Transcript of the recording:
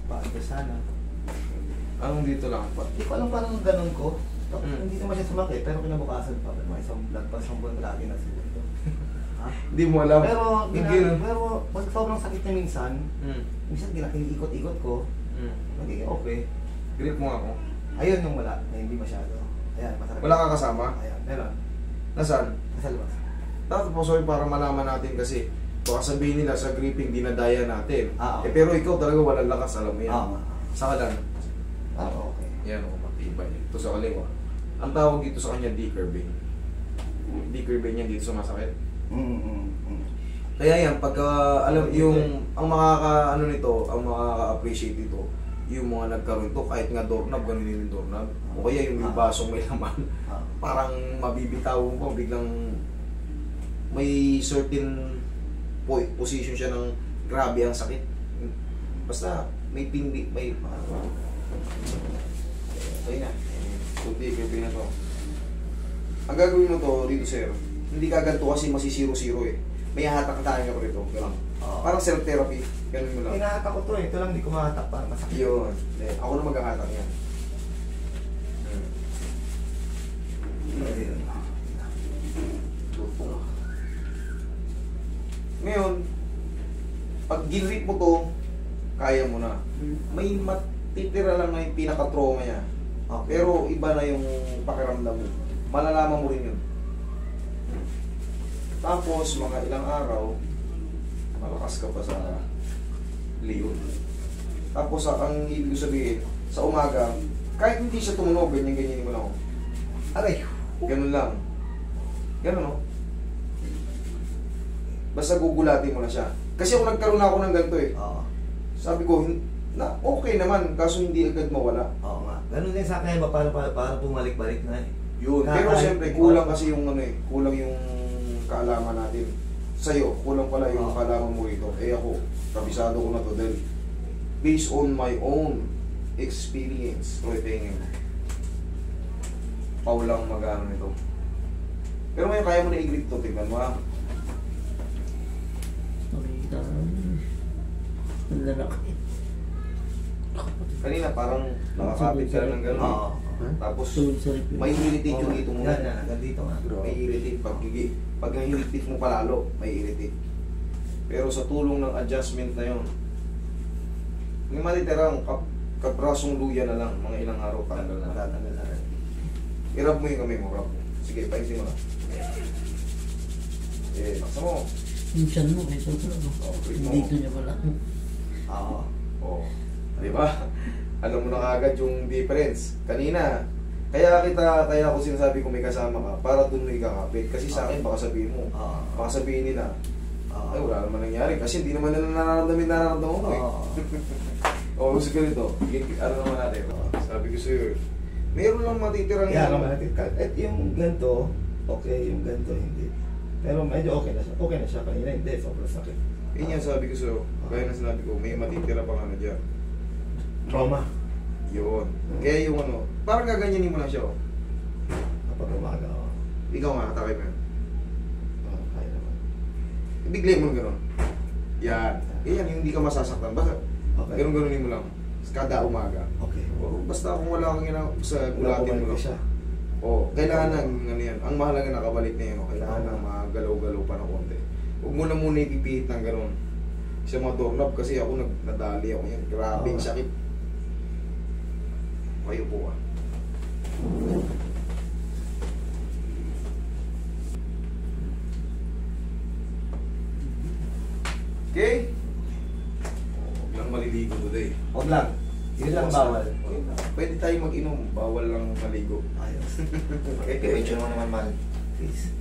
Paano sana? Anong dito lang? Hindi ko alam parang ganun ko. Hindi naman siya sumakit, pero kinabukasan pa. May isang blood pass ng buwan lagi na siguro. Hindi mo alam. Pero pag sobrang sakit niya minsan, minsan ikot-ikot ko, nagiging okay. Grip mo ako. Ayun yung wala, na hindi masyado. Ayan, masarap. Wala kang kasama? Ayan, meron. Nasaan? Nasa labas. Tapos sorry para malaman natin kasi baka sabihin nila sa gripping dinadaya natin. Okay. Pero ikaw talaga walang lakas, alam mo yan. Sa kalan. Okay. Yan o, matibay. Ito sa kaliwa. Ang tawag dito sa kanya, decurving. Decurving yan dito sa masakit. Kaya yan, pagka alam yung ang makaka ano nito, ang makaka-appreciate dito, yung mga nagkaroon ito, kahit nga doorknob, ganun din yung doorknob. O kaya yung basong may laman, parang mabibitaw mo, biglang may certain position siya ng grabe ang sakit. Basta may pindi, may okay na. Kunti, creepy na to. Ang gagawin mo to dito, sir, hindi ka ganito kasi masisiro-siro eh. May hatak na tayo ko rito. Ganun. Parang self-therapy. Ganun mo lang. Hinahatak ko to eh. Ito lang hindi ko mahatak pa. Masakit. Yun. Ako na maghahatak yan. Ngayon, pag ginrip mo to, kaya mo na. May matitira lang na yung pinaka-trauma niya. Pero iba na yung pakiramdam mo. Malalaman mo rin yun. Tapos, mga ilang araw, malakas ka pa sa leon. Tapos, ang ibig sabihin, sa umaga, kahit hindi siya tumunog, ganyan-ganyan mo lang ako. Aray! Ganun lang. Ganun, no? Basta gugulatin mo na siya. Kasi ako nagkaroon ako ng ganito eh. Sabi ko, na okay naman, kaso hindi agad mawala. Oo nga. Ganun din sa akin, para bumalik-balik na eh. Yun. Pero siyempre, kulang kasi yung ano eh, kulang yung kaalaman natin. Sa'yo, kulang pala yung kaalaman mo rito. Eh ako, kabisado ko na to dahil based on my own experience. O tingin. Paulang mag-ano nito. Pero ngayon, kaya mo na i-grip to, tignan mo ha. Ang lalaki. Kanina parang nakakapit ka ng gano'n. Tapos may irritate yung dito mo. Yan, hanggang dito nga. May irritate. Pag nahiripit mo palalo, may irritate. Pero sa tulong ng adjustment na yun, may malitirang kaprasong luya na lang, mga ilang araw tanggal na. Matatanggal na rin. I-rub mo yung kamay mo, rub mo. Sige, paisi mo na. Laksa mo. Yung tiyan mo, ito talaga. Dito niya pala. Oo. Di ba? Alam mo na kagad yung difference. Kanina, kaya ako sinasabi kung may kasama ka, para doon mo ikakapit. Kasi sa akin, baka sabihin mo. Baka sabihin nila, ay wala naman nangyari. Kasi hindi naman nila nararamdaman mo eh. O, gusto ko nito. Ano naman natin? Sabi ko sa'yo, mayroon lang matitirang yan. At yung ganito, okay. Yung ganito, hindi. Pero medyo okay na siya. Okay na siya. Kanina hindi. Sobrang sakit. Yun yan sabi ko sa'yo. Kaya na sinabi ko, may matitira pang ano dyan. Trauma. Yun. Kaya yung ano, parang gaganyanin mo lang siya. Kapag umaga, Ikaw nga, hatakay mo yan. kaya naman. Ibiglay mo gano'n. Yan. Yan, yung hindi ka masasaktan. Basta, ganun-ganunin mo lang. Kada umaga. Okay. O, basta kung wala kang sa gulatin mo lang. siya. O, kailangan ng ano yan. Ang mahalaga nakabalik na yun. Kailangan ng magalaw-galaw pa ng konti. Huwag mo na muna ipipihit ng gano'n. Sa mga doorknob kasi ako nadali ako yan. Grabing sakit. Kayo po ah. Okay? Huwag lang maliligo today. Huwag lang. Yun lang bawal. Pwede tayo mag-inom. Bawal lang maligo. Ayos. Okay, medyo naman man. Please.